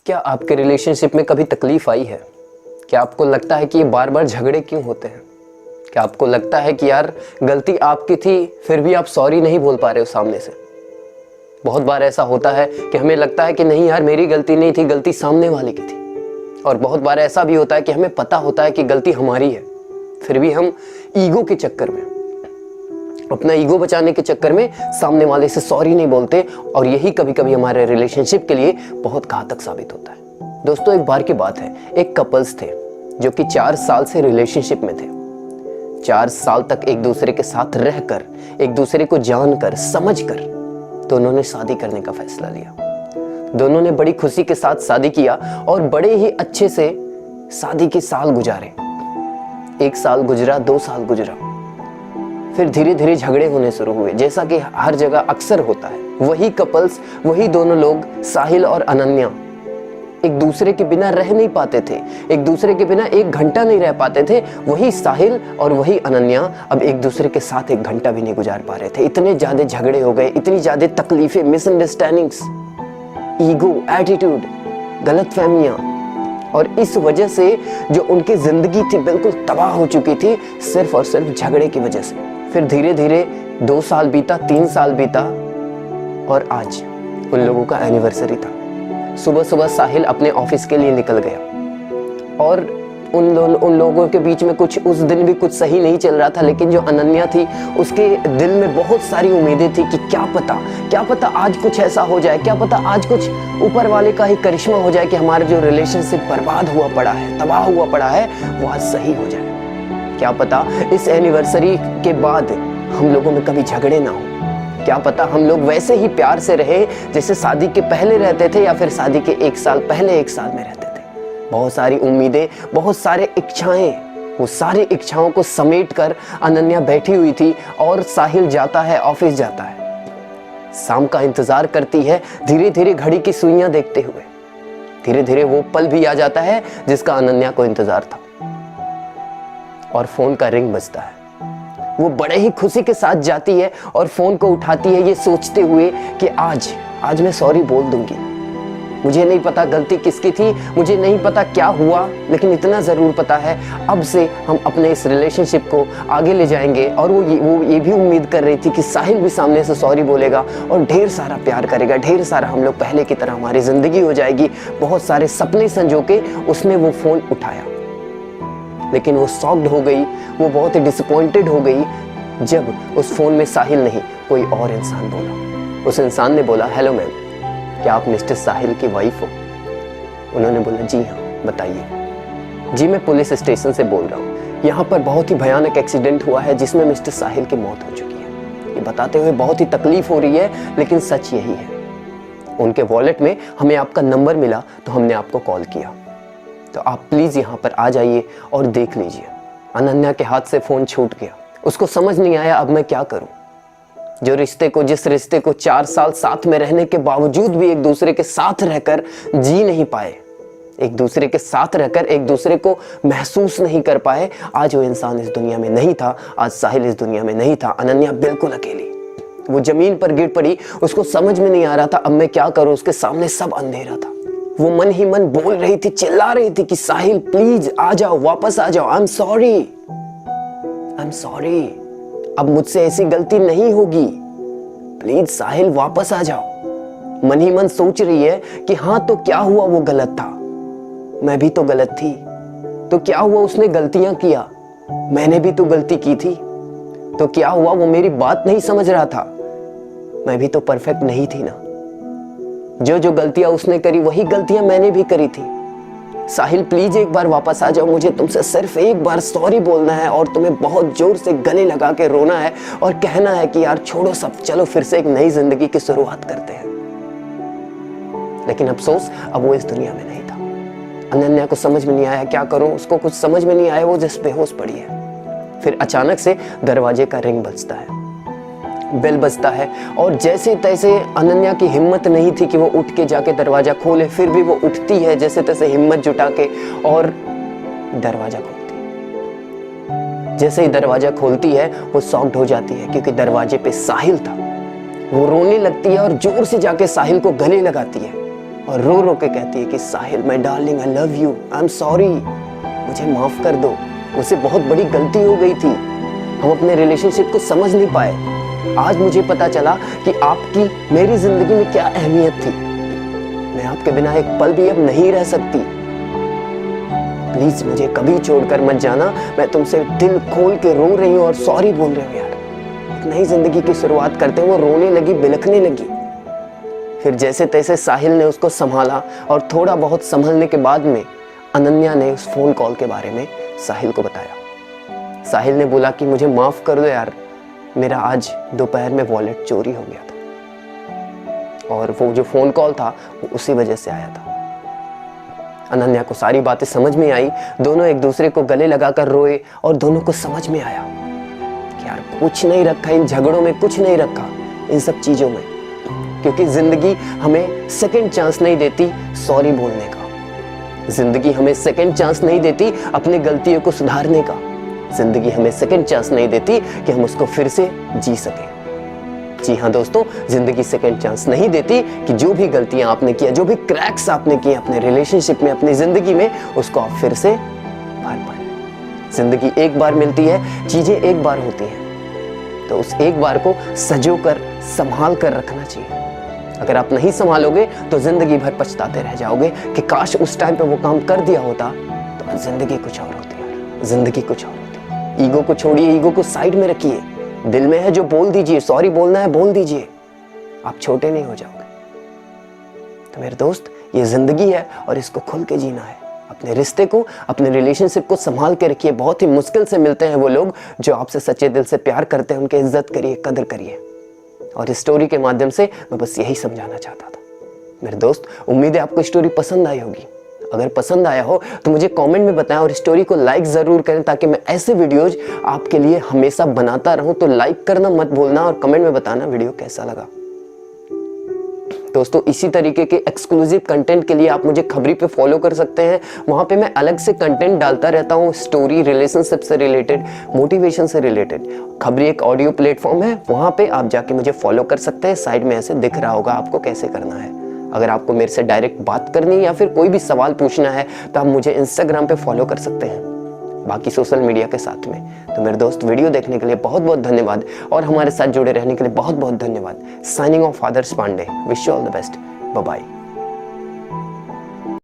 क्या आपके रिलेशनशिप में कभी तकलीफ आई है? क्या आपको लगता है कि ये बार बार झगड़े क्यों होते हैं? क्या आपको लगता है कि यार गलती आपकी थी फिर भी आप सॉरी नहीं बोल पा रहे हो सामने से? बहुत बार ऐसा होता है कि हमें लगता है कि नहीं यार मेरी गलती नहीं थी, गलती सामने वाले की थी। और बहुत बार ऐसा भी होता है कि हमें पता होता है कि गलती हमारी है, फिर भी हम ईगो के चक्कर में, अपना ईगो बचाने के चक्कर में सामने वाले से सॉरी नहीं बोलते, और यही कभी कभी हमारे रिलेशनशिप के लिए बहुत घातक साबित होता है। दोस्तों, एक बार की बात है, एक कपल्स थे जो कि 4 साल से रिलेशनशिप में थे। 4 साल तक एक दूसरे के साथ रहकर, एक दूसरे को जानकर, समझकर दोनों ने शादी करने का फैसला लिया। दोनों ने बड़ी खुशी के साथ शादी किया और बड़े ही अच्छे से शादी के साल गुजारे। 1 साल गुजरा, 2 साल गुजरा, फिर धीरे धीरे झगड़े होने शुरू हुए, जैसा कि हर जगह अक्सर होता है। वही कपल्स, वही दोनों लोग, साहिल और अनन्या, एक दूसरे के बिना रह नहीं पाते थे, एक दूसरे के बिना 1 घंटा नहीं रह पाते थे। वही साहिल और वही अनन्या अब एक दूसरे के साथ 1 घंटा भी नहीं गुजार पा रहे थे। इतने ज्यादा झगड़े हो गए, इतनी ज्यादा तकलीफें, मिसअंडरस्टैंडिंग्स, ईगो, एटीट्यूड, गलतफहमियां, और इस वजह से जो उनकी जिंदगी थी बिल्कुल तबाह हो चुकी थी, सिर्फ और सिर्फ झगड़े की वजह से। फिर धीरे धीरे 2 साल बीता, 3 साल बीता, और आज उन लोगों का एनिवर्सरी था। सुबह सुबह साहिल अपने ऑफिस के लिए निकल गया, और उन लोगों के बीच में कुछ उस दिन भी कुछ सही नहीं चल रहा था। लेकिन जो अनन्या थी, उसके दिल में बहुत सारी उम्मीदें थी कि क्या पता आज कुछ ऐसा हो जाए, क्या पता आज कुछ ऊपर वाले का ही करिश्मा हो जाए कि हमारा जो रिलेशनशिप बर्बाद हुआ पड़ा है, तबाह हुआ पड़ा है, वो आज सही हो जाए। क्या पता इस एनिवर्सरी के बाद हम लोगों में कभी झगड़े ना हो, क्या पता हम लोग वैसे ही प्यार से रहे जैसे शादी के पहले रहते थे, या फिर शादी के 1 साल पहले 1 साल में रहते थे। बहुत सारी उम्मीदें, बहुत सारे इच्छाएं, वो सारी इच्छाओं को समेट कर अनन्या बैठी हुई थी, और साहिल जाता है, ऑफिस जाता है, शाम का इंतजार करती है, धीरे धीरे घड़ी की सुइयां देखते हुए। धीरे धीरे वो पल भी आ जाता है जिसका अनन्या को इंतजार था, और फोन का रिंग बजता है। वो बड़े ही खुशी के साथ जाती है और फोन को उठाती है, ये सोचते हुए कि आज मैं सॉरी बोल दूंगी। मुझे नहीं पता गलती किसकी थी, मुझे नहीं पता क्या हुआ, लेकिन इतना जरूर पता है अब से हम अपने इस रिलेशनशिप को आगे ले जाएंगे। और वो ये भी उम्मीद कर रही थी कि साहिल भी सामने से सॉरी बोलेगा और ढेर सारा प्यार करेगा, ढेर सारा हम लोग पहले की तरह हमारी जिंदगी हो जाएगी। बहुत सारे सपने संजो के उसने वो फोन उठाया, लेकिन वो शॉक्ड हो गई, वो बहुत ही डिसअपॉइंटेड हो गई जब उस फोन में साहिल नहीं, कोई और इंसान बोला। उस इंसान ने बोला, हेलो मैम, क्या आप मिस्टर साहिल की वाइफ हो? उन्होंने बोला, जी हाँ, बताइए। जी, मैं पुलिस स्टेशन से बोल रहा हूँ, यहाँ पर बहुत ही भयानक एक्सीडेंट हुआ है जिसमें मिस्टर साहिल की मौत हो चुकी है। ये बताते हुए बहुत ही तकलीफ हो रही है, लेकिन सच यही है। उनके वॉलेट में हमें आपका नंबर मिला तो हमने आपको कॉल किया, तो आप प्लीज यहाँ पर आ जाइए और देख लीजिए। अनन्या के हाथ से फोन छूट गया, उसको समझ नहीं आया अब मैं क्या करूं। जिस रिश्ते को 4 साल साथ में रहने के बावजूद भी एक दूसरे के साथ रहकर जी नहीं पाए, एक दूसरे के साथ रहकर एक दूसरे को महसूस नहीं कर पाए, आज वो इंसान इस दुनिया में नहीं था, आज साहिल इस दुनिया में नहीं था। अनन्या बिल्कुल अकेली, वो जमीन पर गिर पड़ी, उसको समझ में नहीं आ रहा था अब मैं क्या करूं। उसके सामने सब अंधेरा था। वो मन ही मन बोल रही थी, चिल्ला रही थी कि साहिल प्लीज आ जाओ, वापस आ जाओ, आई एम सॉरी, अब मुझसे ऐसी गलती नहीं होगी, प्लीज साहिल वापस आ जाओ। मन ही मन सोच रही है कि हाँ तो क्या हुआ, वो गलत था, मैं भी तो गलत थी, तो क्या हुआ उसने गलतियां किया, मैंने भी तो गलती की थी, तो क्या हुआ वो मेरी बात नहीं समझ रहा था, मैं भी तो परफेक्ट नहीं थी ना। जो गलतियां उसने करी वही गलतियां मैंने भी करी थी। साहिल प्लीज एक बार वापस आ जाओ, मुझे तुमसे सिर्फ एक बार सॉरी बोलना है, और तुम्हें बहुत जोर से गले लगा के रोना है और कहना है कि यार छोड़ो सब, चलो फिर से एक नई जिंदगी की शुरुआत करते हैं। लेकिन अफसोस अब वो इस दुनिया में नहीं था। अनन्या को समझ में नहीं आया क्या करूं, उसको कुछ समझ में नहीं आया, वो जस्ट बेहोश पड़ी है। फिर अचानक से दरवाजे का रिंग बजता है, बेल बजता है, और जैसे तैसे अनन्या की हिम्मत नहीं थी कि वो उठ के जाके दरवाजा खोले, फिर भी वो उठती है जैसे तैसे हिम्मत जुटा के और दरवाजा खोलती है। जैसे ही दरवाजा खोलती है वो शॉक्ड हो जाती है, क्योंकि दरवाजे पे साहिल था। वो रोने लगती है और जोर से जाके साहिल को गले लगाती है, और रो रो के कहती है कि Sahil my darling I love you, I am sorry, मुझे माफ कर दो, मुझसे बहुत बड़ी गलती हो गई थी, हम अपने रिलेशनशिप को समझ नहीं पाए। आज मुझे पता चला कि आपकी मेरी जिंदगी में क्या अहमियत थी, मैं आपके बिना एक पल भी अब नहीं रह सकती, प्लीज मुझे कभी छोड़कर मत जाना, मैं तुमसे दिल खोल के रो रही हूँ और सॉरी बोल रही हूँ। यार एक नई जिंदगी की शुरुआत करते वो रोने लगी, बिलखने लगी। फिर जैसे तैसे साहिल ने उसको संभाला और थोड़ा बहुत संभलने के बाद में अनन्या ने उस फोन कॉल के बारे में साहिल को बताया। साहिल ने बोला कि मुझे माफ कर दो यार, मेरा आज दोपहर में वॉलेट चोरी हो गया था और वो जो फोन कॉल था वो उसी वजह से आया था। अनन्या को सारी बातें समझ में आई, दोनों एक दूसरे को गले लगाकर रोए और दोनों को समझ में आया कि यार कुछ नहीं रखा इन झगड़ों में, कुछ नहीं रखा इन सब चीजों में, क्योंकि जिंदगी हमें सेकंड चांस नहीं देती सॉरी बोलने का, जिंदगी हमें सेकंड चांस नहीं देती अपनी गलतियों को सुधारने का, जिंदगी हमें सेकंड चांस नहीं देती कि हम उसको फिर से जी सकें। जी हाँ दोस्तों, जिंदगी सेकंड चांस नहीं देती कि जो भी गलतियां आपने किया, जो भी क्रैक्स आपने किए अपने रिलेशनशिप में, अपनी जिंदगी में, उसको आप फिर से भर पाए। जिंदगी एक बार मिलती है, चीजें एक बार होती हैं, तो उस एक बार को सजो कर संभाल कर रखना चाहिए। अगर आप नहीं संभालोगे तो जिंदगी भर पछताते रह जाओगे कि काश उस टाइम पे वो काम कर दिया होता तो जिंदगी कुछ और होती है, जिंदगी कुछ और होती। ईगो को छोड़िए, ईगो को साइड में रखिए, दिल में है जो बोल दीजिए, सॉरी बोलना है बोल दीजिए, आप छोटे नहीं हो जाओगे। तो मेरे दोस्त, ये जिंदगी है और इसको खुल के जीना है। अपने रिश्ते को, अपने रिलेशनशिप को संभाल के रखिए। बहुत ही मुश्किल से मिलते हैं वो लोग जो आपसे सच्चे दिल से प्यार करते हैं, उनकी इज्जत करिए, कदर करिए। और इस स्टोरी के माध्यम से मैं बस यही समझाना चाहता था। मेरे दोस्त, उम्मीद है आपको स्टोरी पसंद आई होगी। अगर पसंद आया हो तो मुझे कमेंट में बताएं और स्टोरी को लाइक जरूर करें ताकि मैं ऐसे वीडियोज आपके लिए हमेशा बनाता रहूं। तो लाइक करना मत भूलना और कमेंट में बताना वीडियो कैसा लगा। दोस्तों, इसी तरीके के एक्सक्लूसिव कंटेंट के लिए आप मुझे खबरी पे फॉलो कर सकते हैं। वहां पे मैं अलग से कंटेंट डालता रहता हूं, स्टोरी, रिलेशनशिप से रिलेटेड, मोटिवेशन से रिलेटेड। खबरी एक ऑडियो प्लेटफॉर्म है, वहां पे आप जाके मुझे फॉलो कर सकते हैं। साइड में ऐसे दिख रहा होगा आपको कैसे करना है। अगर आपको मेरे से डायरेक्ट बात करनी है या फिर कोई भी सवाल पूछना है तो आप मुझे इंस्टाग्राम पे फॉलो कर सकते हैं, बाकी सोशल मीडिया के साथ में। तो मेरे दोस्त, वीडियो देखने के लिए बहुत बहुत धन्यवाद और हमारे साथ जुड़े रहने के लिए बहुत बहुत धन्यवाद। Signing off, Adarsh Pandey. Wish you all the best. Bye bye.